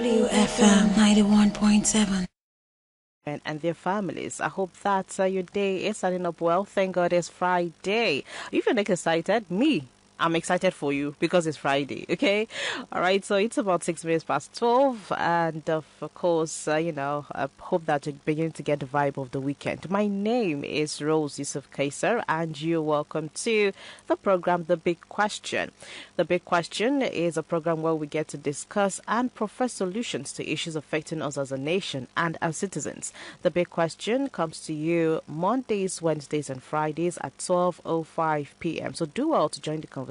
WFM 91.7. And their families. I hope that your day is starting up well. Thank God it's Friday. If you're not excited, I'm excited for you because it's Friday, okay? All right, so it's about 6 minutes past 12. And of course, I hope that you're beginning to get the vibe of the weekend. My name is Rose Yusuf Kaiser, and you're welcome to the program, The Big Question. The Big Question is a program where we get to discuss and profess solutions to issues affecting us as a nation and as citizens. The Big Question comes to you Mondays, Wednesdays, and Fridays at 12:05 p.m. So do well to join the conversation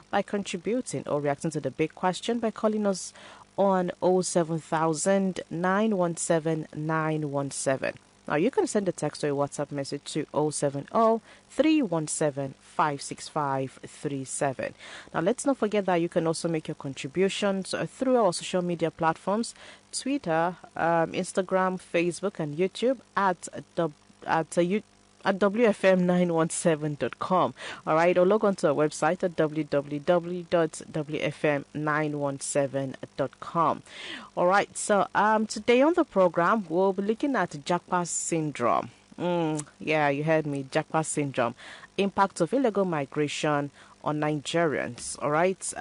by contributing or reacting to the big question by calling us on 07000 917 917. Now you can send a text or a WhatsApp message to 070 317 56537. Now let's not forget that you can also make your contributions through our social media platforms, Twitter, Instagram, Facebook, and YouTube at wfm917.com. All right, or log on to our website at www.wfm917.com. All right, so today on the program we'll be looking at JAPA syndrome. Yeah, you heard me, JAPA syndrome. Impact of illegal migration on Nigerians. All right,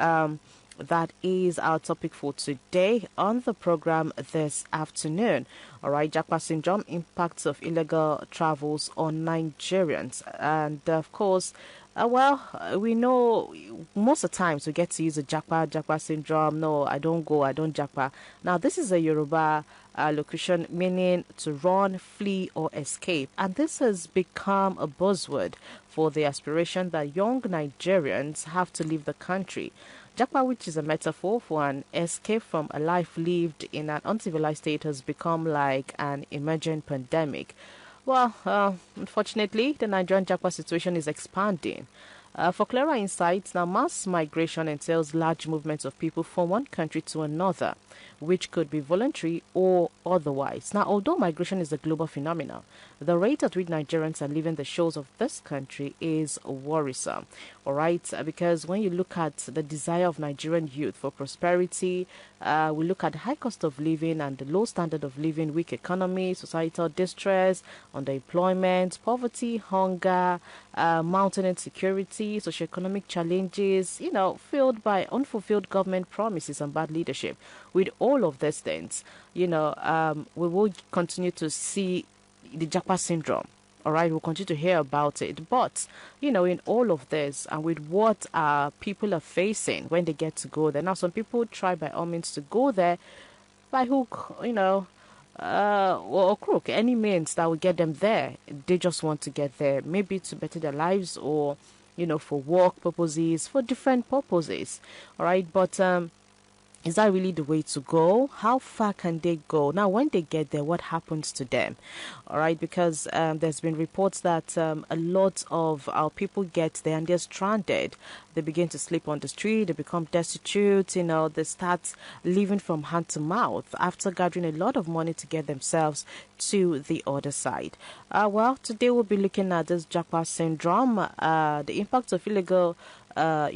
that is our topic for today on the program this afternoon. All right, JAPA syndrome, impacts of illegal travels on Nigerians. And of course, we know most of the times we get to use a JAPA syndrome. No, I don't go, I don't JAPA. Now, this is a Yoruba locution meaning to run, flee, or escape. And this has become a buzzword for the aspiration that young Nigerians have to leave the country. JAPA, which is a metaphor for an escape from a life lived in an uncivilized state, has become like an emerging pandemic. Well, unfortunately, the Nigerian JAPA situation is expanding. For clearer insights, now mass migration entails large movements of people from one country to another, which could be voluntary or otherwise. Now, although migration is a global phenomenon, the rate at which Nigerians are leaving the shores of this country is worrisome. All right, because when you look at the desire of Nigerian youth for prosperity, we look at the high cost of living and the low standard of living, weak economy, societal distress, underemployment, poverty, hunger, mounting insecurity, socioeconomic challenges, filled by unfulfilled government promises and bad leadership. With all of these things, we will continue to see the JAPA syndrome. All right, we'll continue to hear about it. But, in all of this and with what people are facing when they get to go there. Now, some people try by all means to go there by hook, or crook, any means that will get them there. They just want to get there, maybe to better their lives or, for work purposes, for different purposes. All right, but is that really the way to go? How far can they go? Now, when they get there, what happens to them? All right, because there's been reports that a lot of our people get there and they're stranded. They begin to sleep on the street. They become destitute. They start living from hand to mouth after gathering a lot of money to get themselves to the other side. Today we'll be looking at this JAPA syndrome, the impact of illegal a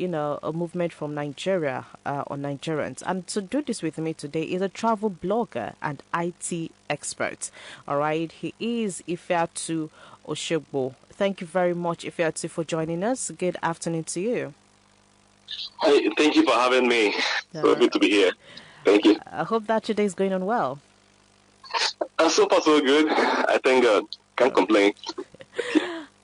movement from Nigeria on Nigerians. And to do this with me today is a travel blogger and IT expert. All right, he is Ifeatu Oshogbo. Thank you very much, Ifeatu, for joining us. Good afternoon to you. Hi, thank you for having me. So good to be here. Thank you. I hope that your day is going on well. So far, so good. I thank God. Can't complain.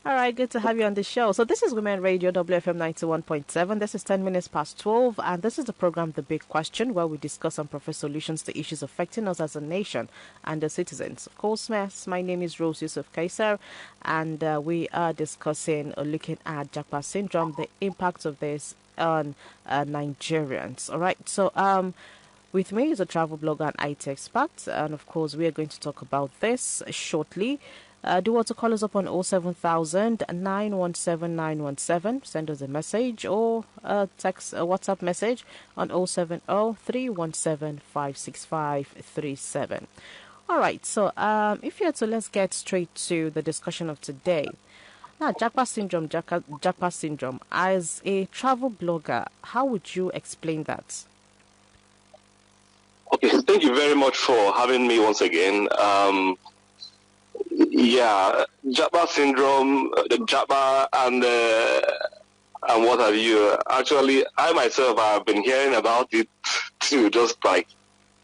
All right, good to have you on the show. So this is Women Radio, WFM 91.7. This is 10 minutes past 12, and this is the program The Big Question, where we discuss and profess solutions to issues affecting us as a nation and as citizens. Of course, my name is Rose Yusuf Kaiser, and we are discussing or looking at JAPA syndrome, the impact of this on Nigerians. All right, so with me is a travel blogger and IT expert, and of course, we are going to talk about this shortly. Do want to call us up on 07000 917 917. Send us a message or a WhatsApp message on 070 317 56537. All right, so if you're to, let's get straight to the discussion of today. Now, JAPA syndrome. As a travel blogger, how would you explain that? Okay, thank thank you very much for having me once again. Yeah, JAPA syndrome, the JAPA and what have you. Actually, I myself have been hearing about it too, just like,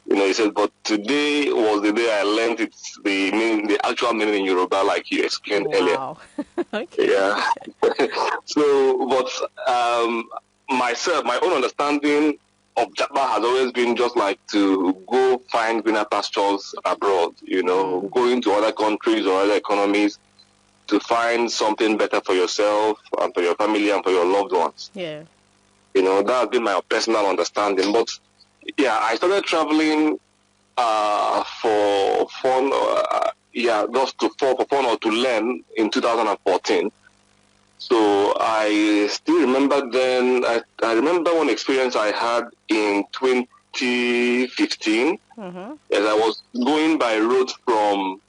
he said, but today was the day I learned it's the meaning, the actual meaning in Yoruba, like you explained earlier. Wow. Okay. Yeah. So, but myself, my own understanding of JAPA has always been just like to go find greener pastures abroad, going to other countries or other economies to find something better for yourself and for your family and for your loved ones. Yeah. That has been my personal understanding. But yeah, I started traveling for fun, just for fun or to learn in 2014. So I still remember then, I remember one experience I had in 2015, as I was going by road from,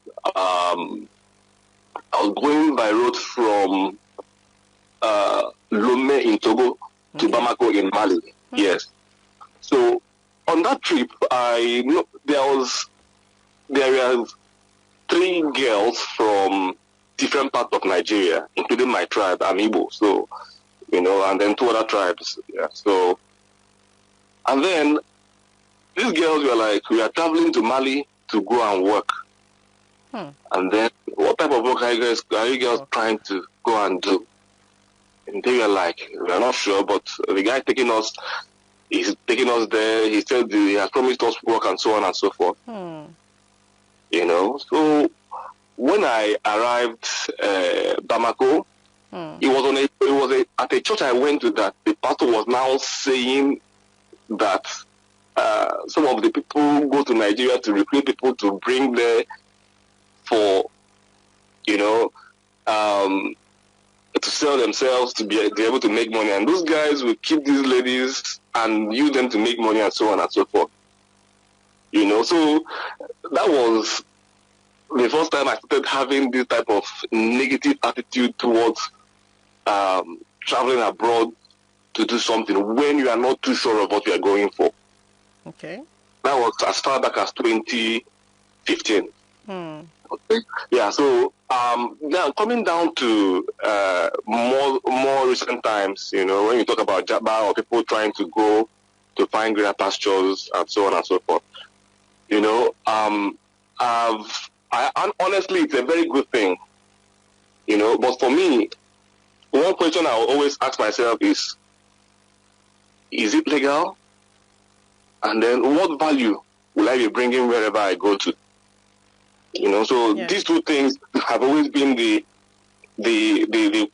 Lome in Togo to Bamako in Mali. Yes. So on that trip, there were 3 girls from different parts of Nigeria, including my tribe, I'm Igbo. So, and then 2 other tribes. Yeah. So, and then these girls were like, we are traveling to Mali to go and work. And then, what type of work are you girls trying to go and do? And they were like, we are not sure, but the guy he's taking us there. He said he has promised us work and so on and so forth. So when I arrived Bamako, it was at a church I went to that the pastor was now saying that some of the people go to Nigeria to recruit people to bring there for, to sell themselves to be able to make money, and those guys will keep these ladies and use them to make money and so on and so forth. So that was the first time I started having this type of negative attitude towards traveling abroad to do something when you are not too sure of what you are going for. Okay. That was as far back as 2015. Okay. Yeah. So now coming down to more recent times, when you talk about JAPA or people trying to go to find greener pastures and so on and so forth, honestly, it's a very good thing, but for me, one question I always ask myself is it legal? And then what value will I be bringing wherever I go to? So these 2 things have always been the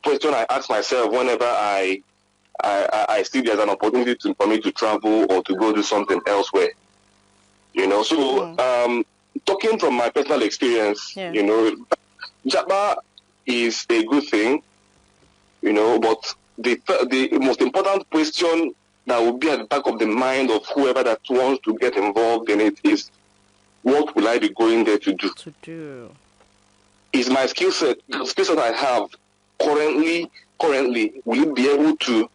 question I ask myself whenever I see there's an opportunity for me to travel or to go do something elsewhere. So talking from my personal experience, JAPA is a good thing, but the most important question that will be at the back of the mind of whoever that wants to get involved in it is, what will I be going there to do? Is my skill set, the skill set I have currently, will it be able to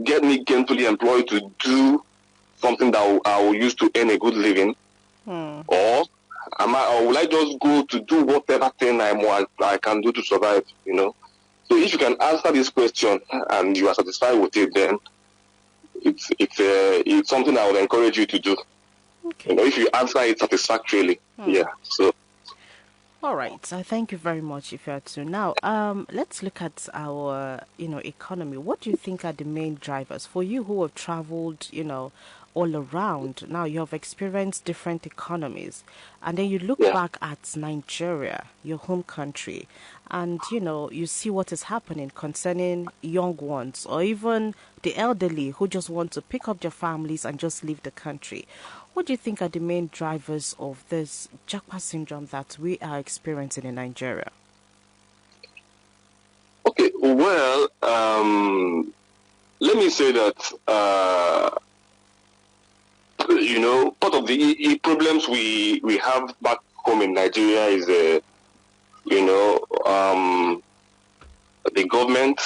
get me gainfully employed to do something that I will use to earn a good living? Or will I just go to do whatever thing I can do to survive, So if you can answer this question and you are satisfied with it, then it's something I would encourage you to do. Okay. If you answer it satisfactorily. Yeah. So. All right. So thank you very much, Ifeatu. Now, let's look at our, economy. What do you think are the main drivers for you who have traveled, all around? Now you have experienced different economies, and then you look back at Nigeria, your home country, and you see what is happening concerning young ones or even the elderly who just want to pick up their families and just leave the country. What do you think are the main drivers of this JAPA syndrome that we are experiencing in Nigeria? Okay, well, let me say that part of the problems we have back home in Nigeria is the government.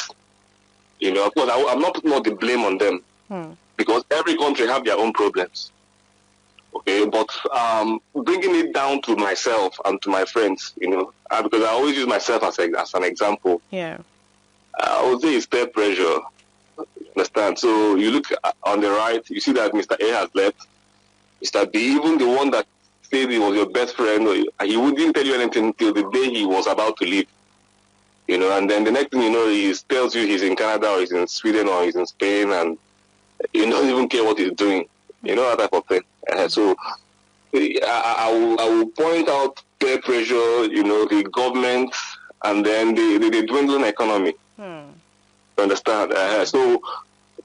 Of course, I'm not putting all the blame on them because every country have their own problems. Okay, but bringing it down to myself and to my friends, because I always use myself as an example. Yeah. I would say it's peer pressure. Understand? So you look on the right, you see that Mr. A has left. Mr. B, even the one that said he was your best friend, he wouldn't tell you anything until the day he was about to leave. And then the next thing you know, he tells you he's in Canada or he's in Sweden or he's in Spain, and he doesn't even care what he's doing. That type of thing. So I will point out peer pressure, the government, and then the dwindling economy. You understand?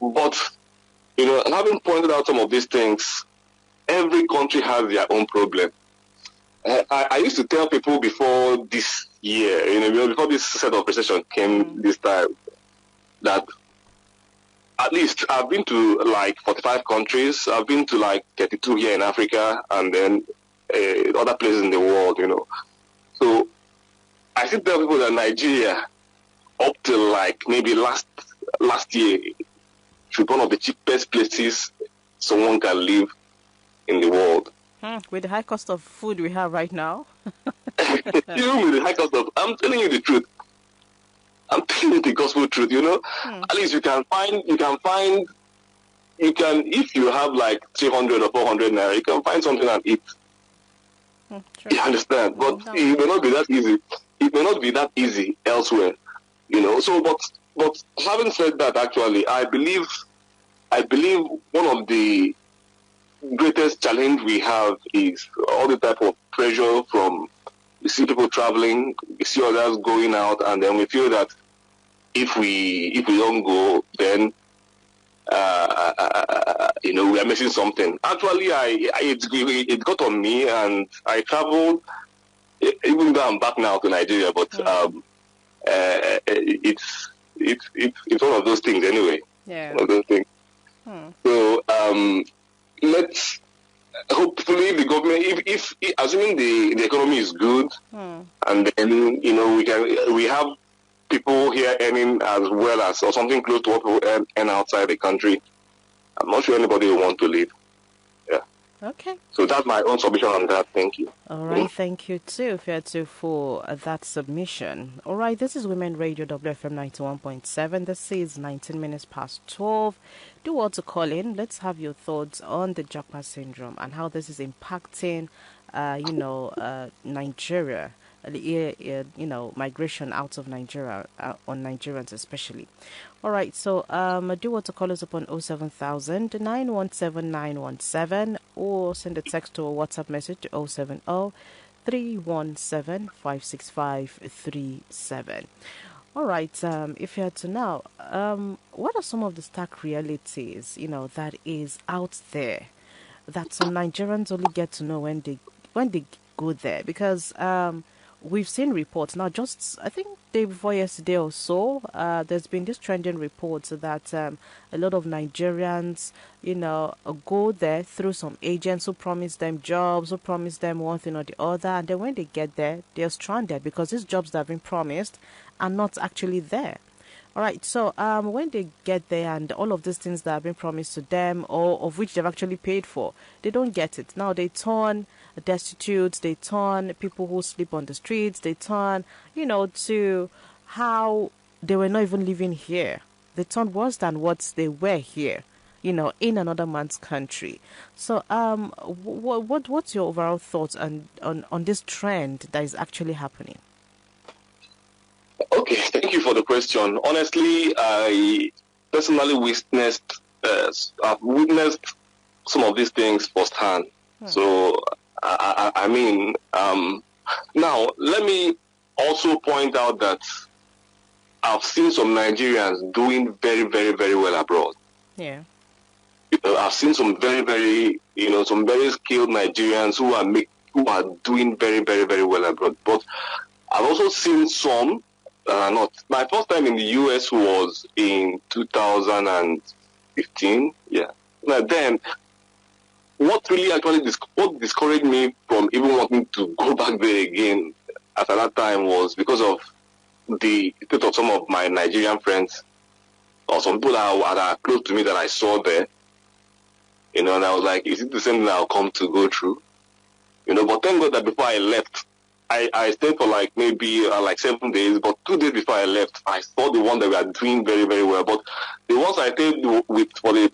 But having pointed out some of these things, every country has their own problem. I used to tell people before this year, before this set of recession came this time, that at least I've been to like 45 countries. I've been to like 32 here in Africa, and then other places in the world, So I still tell people that Nigeria, up till like maybe last year, should be one of the cheapest places someone can live in the world. With the high cost of food we have right now. Even with the high cost of, I'm telling you the truth. I'm telling you the gospel truth, At least if you have like 300 or 400 naira, you can find something and eat. You understand? But it may not be that easy. It may not be that easy elsewhere, So, but having said that, actually, I believe one of the greatest challenge we have is all the type of pressure from, we see people traveling, we see others going out, and then we feel that if we don't go, then we are missing something. Actually, it got on me, and I traveled, even though I'm back now to Nigeria, but it's one of those things anyway. Yeah. One of those things. So let's hopefully the government, if assuming the economy is good, and then we have people here earning as well as or something close to what we earn outside the country, I'm not sure anybody will want to leave. Yeah. Okay. So that's my own submission on that. Thank you. All right. Thank you too, Fiatu, for that submission. All right. This is Women Radio WFM 91.7. This is 19 minutes past 12. Do want to call in. Let's have your thoughts on the JAPA syndrome and how this is impacting, Nigeria. Migration out of Nigeria, on Nigerians especially. All right, so I do want to call us upon 07000 917 917 or send a text or WhatsApp message to 070 317 56537. All right, if you had to now, what are some of the stark realities, that is out there that some Nigerians only get to know when they go there? Because we've seen reports now, just I think day before yesterday or so, there's been this trending report that a lot of Nigerians, go there through some agents who promise them jobs, who promise them one thing or the other, and then when they get there, they're stranded because these jobs that have been promised are not actually there. All right, so when they get there and all of these things that have been promised to them or of which they've actually paid for, they don't get it. Now they turn destitute, they turn people who sleep on the streets, they turn, to how they were not even living here. They turn worse than what they were here, in another man's country. So what's your overall thoughts on this trend that is actually happening? Okay, thank you for the question. Honestly, I personally I've witnessed some of these things firsthand. So, now let me also point out that I've seen some Nigerians doing very, very, very well abroad. Yeah. I've seen some very, very, some very skilled Nigerians who are doing very, very, very well abroad. But I've also seen some not. My first time in the US was in 2015. Yeah. Now then, what really actually what discouraged me from even wanting to go back there again at that time was because of the state of some of my Nigerian friends or some people that are close to me that I saw there. And I was like, is it the same thing I'll come to go through? But thank God that before I left, I stayed for like maybe like 7 days, but 2 days before I left, I saw the one that we are doing very, very well. But the ones I stayed with for the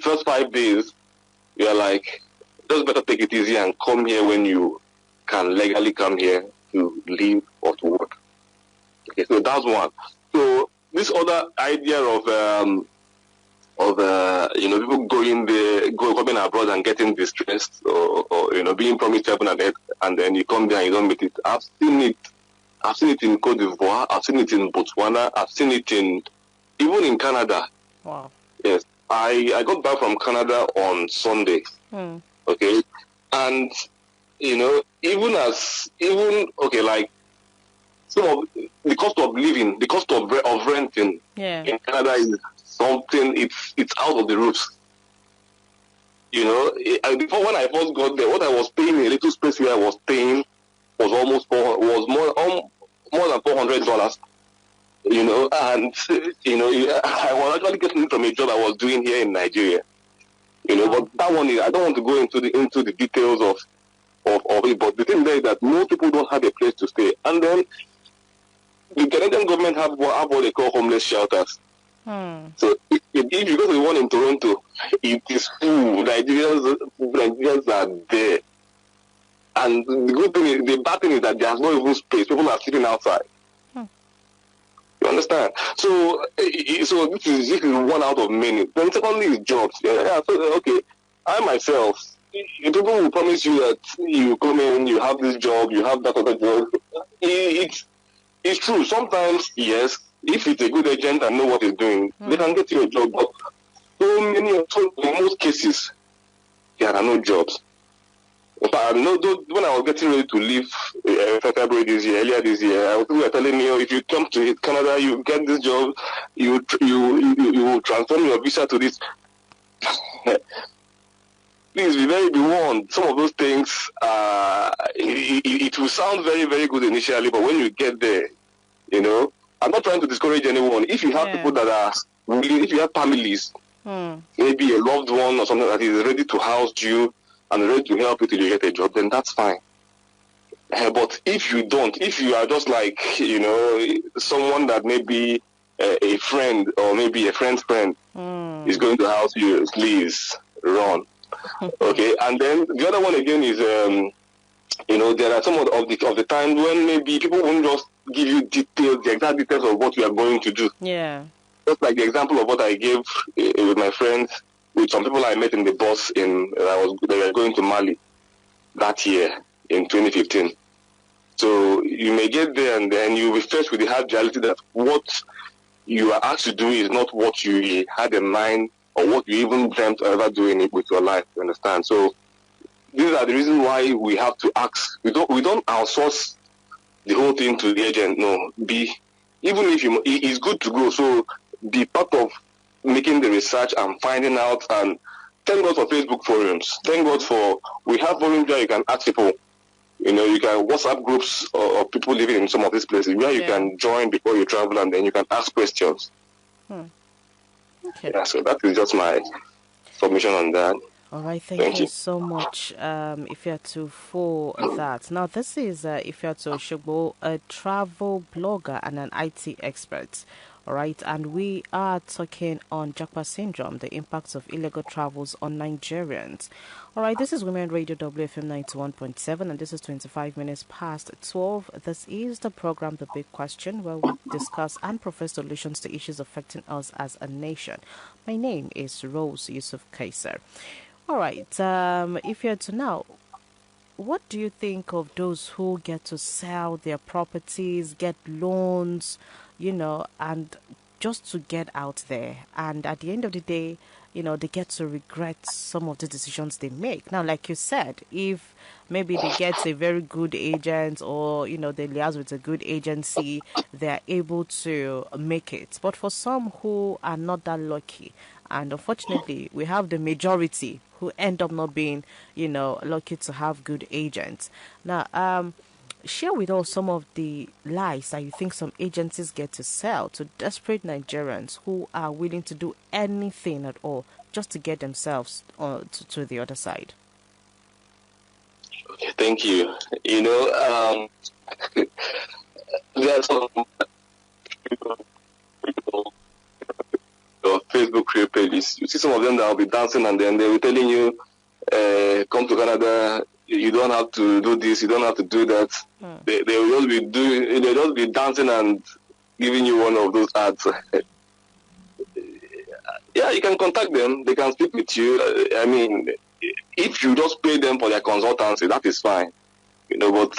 first 5 days, we are like, just better take it easy and come here when you can legally come here to live or to work. Okay, so that's one. So this other idea of people coming abroad and getting distressed or being promised heaven and earth, and then you come there and you don't meet it. I've seen it in Cote d'Ivoire. I've seen it in Botswana. I've seen it even in Canada. Wow. Yes. I got back from Canada on Sunday. Okay. And like some of the cost of living, the cost of renting in Canada is something, it's out of the roofs. Before, when I first got there, what I was paying, a little space where I was paying was more than $400. And I was actually getting it from a job I was doing here in Nigeria. But that one is, I don't want to go into the details of it. But the thing there is that most people don't have a place to stay, and then the Canadian government have what they call homeless shelters. So if you go to the one in Toronto, it is full. Nigerians are there. And the bad thing is that there's no even space. People are sitting outside. You understand? So this is one out of many. Then secondly is jobs. Okay, I myself, people will promise you that you come in, you have this job, you have that other job. It's true. Sometimes, yes, if it's a good agent and know what he's doing, they can get you a job. But in most cases, there are no jobs. But when I was getting ready to leave February earlier this year, people were telling me, if you come to Canada, you get this job, you transform your visa to this. Please be warned. Some of those things, it will sound very, very good initially, but when you get there, I'm not trying to discourage anyone. If you have people that are really, if you have families, maybe a loved one or something that is ready to house you and ready to help you till you get a job, then that's fine. But if you don't, if you are just like, someone that maybe a friend or maybe a friend's friend is going to house you, please run. Okay, and then the other one again is, there are some of the times when maybe people won't just give you the exact details of what you are going to do. Yeah. Just like the example of what I gave with my friends, with some people I met in the bus they were going to Mali that year in 2015. So you may get there and then you'll be faced with the hard reality that what you are asked to do is not what you had in mind or what you even dreamt of ever doing it with your life, you understand? So these are the reasons why we have to ask. We don't outsource the whole thing to the agent. No, even if it's good to go. So be part of making the research and finding out. And thank God for Facebook forums. Thank God we have forums where you can ask people. You can WhatsApp groups of people living in some of these places where you can join before you travel, and then you can ask questions. Okay. Yeah, so that is just my submission on that. All right, thank you so much, Ifeatu, for that. Now, this is Ifeatu Oshogbo, a travel blogger and an IT expert. All right, and we are talking on JAPA syndrome, the impacts of illegal travels on Nigerians. All right, this is Women Radio WFM 91.7, and this is 25 minutes past 12. This is the program The Big Question, where we discuss and profess solutions to issues affecting us as a nation. My name is Rose Yusuf Kaiser. All right, if you're to now, what do you think of those who get to sell their properties, get loans, and just to get out there? And at the end of the day, they get to regret some of the decisions they make. Now, like you said, if maybe they get a very good agent or, they liaise with a good agency, they're able to make it. But for some who are not that lucky, and unfortunately, we have the majority who end up not being, lucky to have good agents. Now, share with us some of the lies that you think some agencies get to sell to desperate Nigerians who are willing to do anything at all just to get themselves to the other side? Okay, thank you. There are some people your Facebook career pages. You see some of them that will be dancing and then they will telling you, come to Canada, you don't have to do this, you don't have to do that. They will just be dancing and giving you one of those ads. Yeah, you can contact them, they can speak with you. I mean, if you just pay them for their consultancy, that is fine. But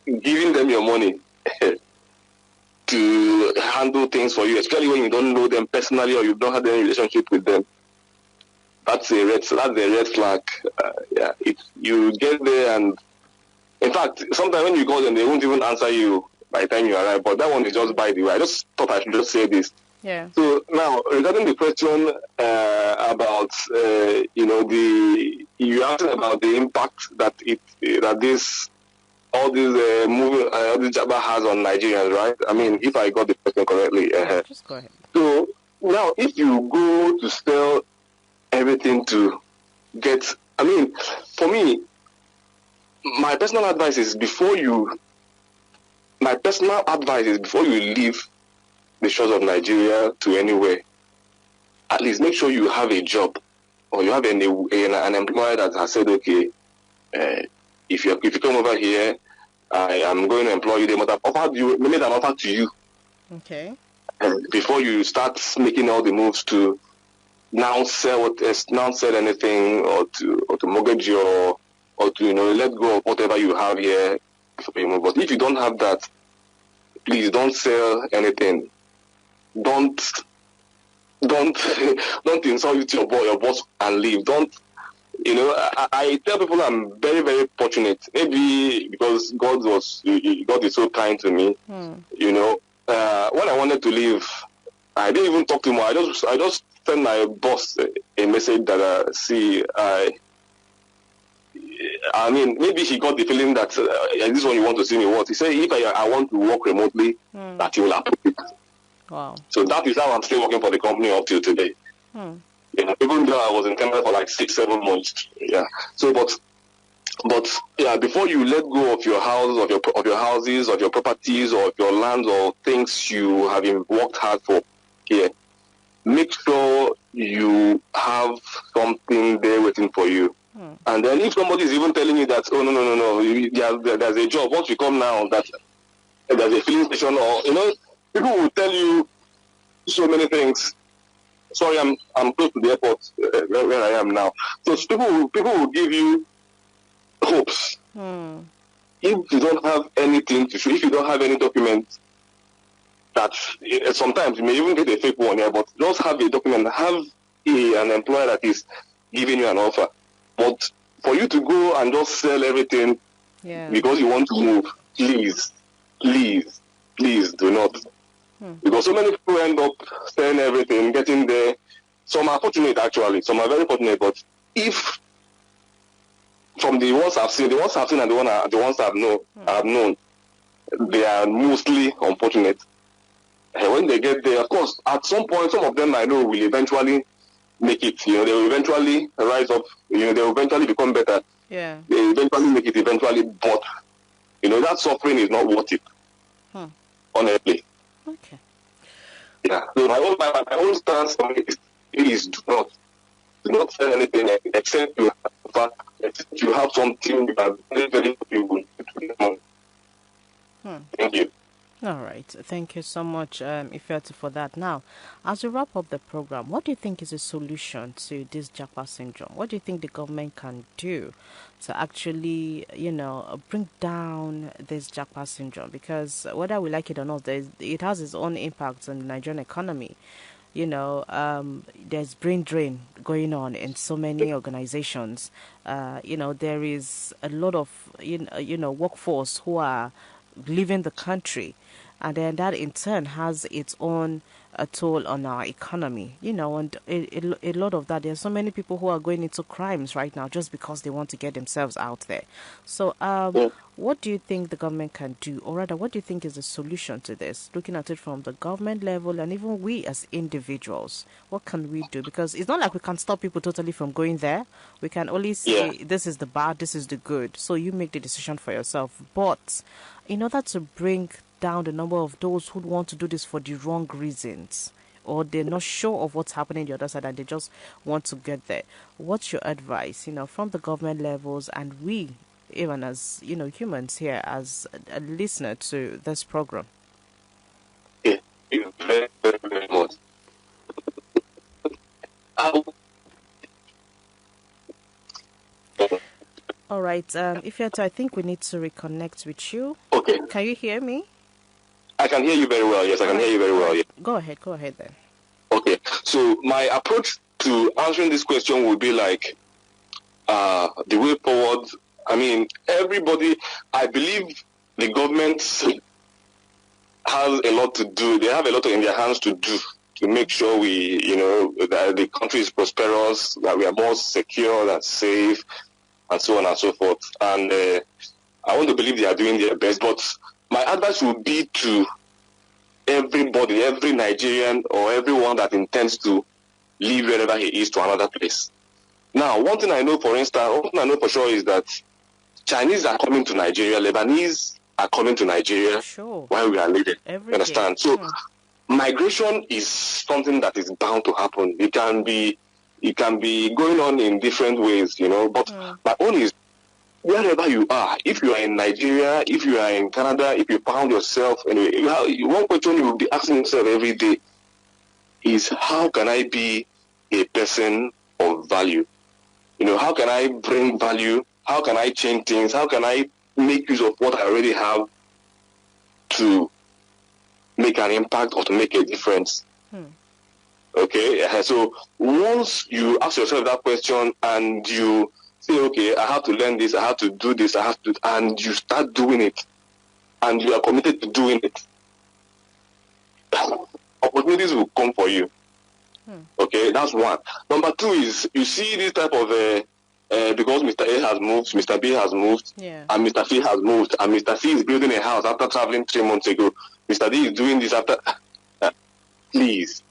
giving them your money to handle things for you, especially when you don't know them personally or you don't have any relationship with them, that's a red flag. You get there, and in fact, sometimes when you call them, they won't even answer you by the time you arrive. But that one is just by the way. I just thought I should just say this. Yeah. So now, regarding the question about you asked about the impact that all this JAPA has on Nigerians, right? I mean, if I got the question correctly. Just go ahead. So now, if you go to sell everything to get, I mean, for me, my personal advice is before you leave the shores of Nigeria to anywhere, at least make sure you have a job or you have an employer that has said, okay, if you come over here, I am going to employ you. They must have made an offer to you. Okay. Before you start making all the moves to now sell anything or to mortgage or to let go of whatever you have here before you move. But if you don't have that, please don't sell anything. Don't insult your boss and leave. Don't. I tell people I'm very, very fortunate. Maybe because God is so kind to me. When I wanted to leave, I didn't even talk to him. I just sent my boss a message that I mean, maybe he got the feeling that this one you want to see me what. He said if I want to work remotely, that he will approve it. Wow. So that is how I'm still working for the company up till today. Even though I was in Canada for like 6-7 months. Yeah. So, but yeah, before you let go of your house, of your houses, of your properties, or of your lands, or things you have worked hard for here, make sure you have something there waiting for you. And then if somebody is even telling you that, oh no, there's a job. Once you come now, that there's a filling station, or people will tell you so many things. Sorry, I'm close to the airport where I am now. So people will give you hopes. If you don't have anything to show, if you don't have any document, that sometimes you may even get a fake one here, but just have a document, have an employer that is giving you an offer. But for you to go and just sell everything because you want to move, please do not. Because so many people end up selling everything, getting there. Some are fortunate actually, some are very fortunate, but if from the ones I've seen and the ones I've known, they are mostly unfortunate. And when they get there, of course, at some point, some of them I know will eventually make it. They will eventually rise up. They will eventually become better. Yeah. They eventually make it eventually, but that suffering is not worth it. Honestly. Okay. Yeah. So my own stance on it is please do not sell anything except you have something you are very, very able to do. Thank you. All right. Thank you so much, Ifeatu, for that. Now, as we wrap up the program, what do you think is a solution to this JAPA syndrome? What do you think the government can do to actually, bring down this JAPA syndrome? Because whether we like it or not, it has its own impact on the Nigerian economy. There's brain drain going on in so many organizations. There is a lot of, workforce who are leaving the country. and then that in turn has its own toll on our economy, and a lot of that. There's so many people who are going into crimes right now just because they want to get themselves out there. So, Yeah. what do you think the government can do, or rather, what do you think is the solution to this? Looking at it from the government level and even we as individuals, what can we do? Because it's not like we can stop people totally from going there. We can only Yeah. say this is the bad, this is the good. So you make the decision for yourself. But in order to bring down the number of those who want to do this for the wrong reasons, or they're not sure of what's happening the other side and they just want to get there, what's your advice, from the government levels and we, even as, humans here as a listener to this program? Yeah. Thank you very, very, very much. All right. Ifeatu, I think we need to reconnect with you. Okay. Can you hear me? I can hear you very well. Yes, I can hear you very well. Yeah. Go ahead then. Okay. So my approach to answering this question would be like the way forward. I mean, everybody, I believe the government has a lot to do. They have a lot in their hands to do to make sure that the country is prosperous, that we are more secure and safe, and so on and so forth. And I want to believe they are doing their best. But my advice would be to everybody, every Nigerian or everyone that intends to leave wherever he is to another place. Now, one thing I know for sure is that Chinese are coming to Nigeria, Lebanese are coming to Nigeria while we are living. You understand? So migration is something that is bound to happen. It can be going on in different ways, but my own is wherever you are, if you are in Nigeria, if you are in Canada, if you found yourself, one question you will be asking yourself every day is, how can I be a person of value? How can I bring value? How can I change things? How can I make use of what I already have to make an impact or to make a difference? Okay, so once you ask yourself that question and you say, okay, I have to learn this, I have to do this, and you start doing it, and you are committed to doing it, opportunities will come for you. Okay, that's one. Number two is, you see this type of, because Mr. A has moved, Mr. B has moved, and Mr. C has moved, and Mr. C is building a house after traveling 3 months ago. Mr. D is doing this after. Please,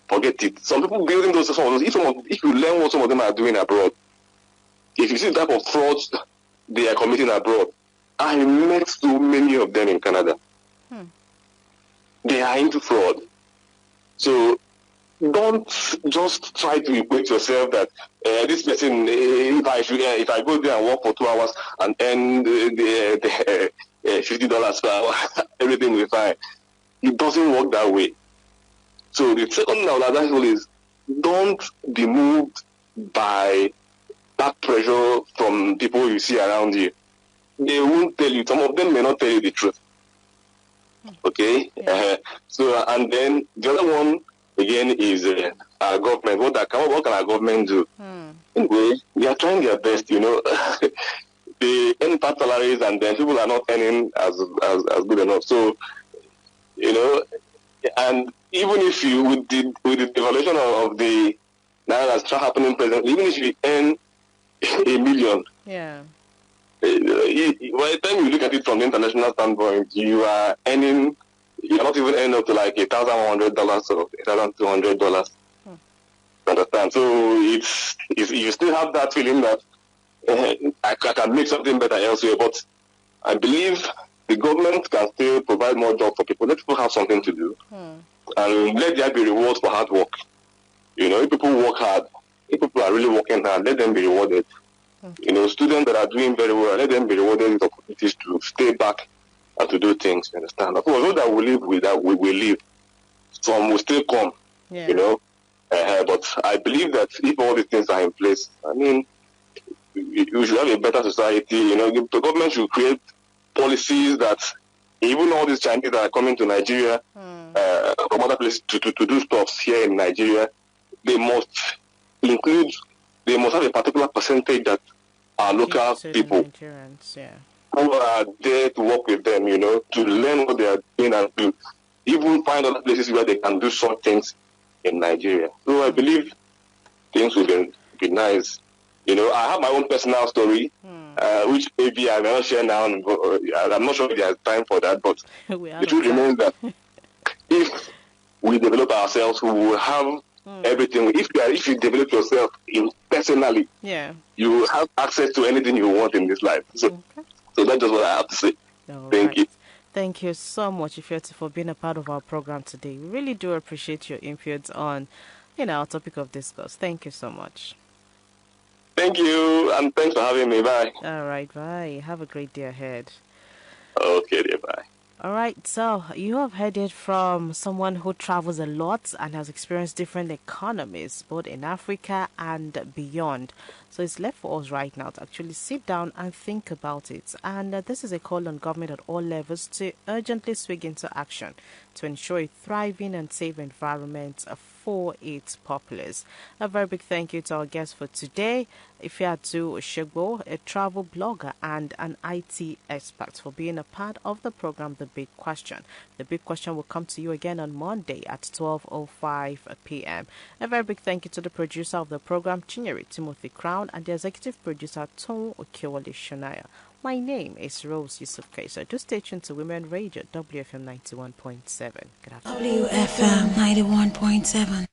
forget it. Some people building those, if you learn what some of them are doing abroad, if you see the type of frauds they are committing abroad, I met so many of them in Canada. They are into fraud. So don't just try to equate yourself that this person, if I go there and work for 2 hours and earn the $50 per hour, everything will be fine. It doesn't work that way. So the second thing I would advise you is, don't be moved by that pressure from people you see around you. They won't tell you. Some of them may not tell you the truth. Okay? So, and then the other one, again, is our government. What can our government do? Anyway, they are trying their best, They earn part salaries, and then people are not earning as good enough. So, and even if you, with the devaluation of the naira that's happening presently, even if you earn $1 million, by the time you look at it from the international standpoint, you're not even earning up to like $1,100 or $1,200. Understand? So it's you still have that feeling that I can make something better elsewhere. But I believe the government can still provide more jobs for people. Let people have something to do, and let there be rewards for hard work. If people work hard, if people are really working hard, let them be rewarded. Students that are doing very well, let them be rewarded with opportunities to stay back and to do things. You understand? Of course, those that will live with that, we will live. Some will still come. But I believe that if all these things are in place, I mean, we should have a better society. The government should create policies that even all these Chinese that are coming to Nigeria from other places to do stuff here in Nigeria, they must have a particular percentage that are local people. Nigerians, who are there to work with them, to learn what they are doing and to even find other places where they can do some things in Nigeria. So I believe things will be nice. I have my own personal story, which maybe I will not share now. I'm not sure if there's time for that, but the truth remains that if we develop ourselves, we will have everything. If you develop yourself personally, you will have access to anything you want in this life. So that's just what I have to say. Thank you. Thank you so much, Ifeatu, for being a part of our program today. We really do appreciate your input on, our topic of discourse. Thank you so much. Thank you, and thanks for having me. Bye. All right, bye. Have a great day ahead. Okay, dear, bye. All right, so you have heard it from someone who travels a lot and has experienced different economies, both in Africa and beyond. So it's left for us right now to actually sit down and think about it. And this is a call on government at all levels to urgently swing into action to ensure a thriving and safe environment for its populace. A very big thank you to our guest for today, Ifeatu Oshegbo, a travel blogger and an IT expert, for being a part of the program The Big Question. The Big Question will come to you again on Monday at 12:05 p.m. A very big thank you to the producer of the program, Chinyere Timothy Crown, and the executive producer, Tom Okiwale Shonaya. My name is Rose Yusuf Kaiser. Do stay tuned to Women Radio, WFM 91.7. Good afternoon. WFM 91.7.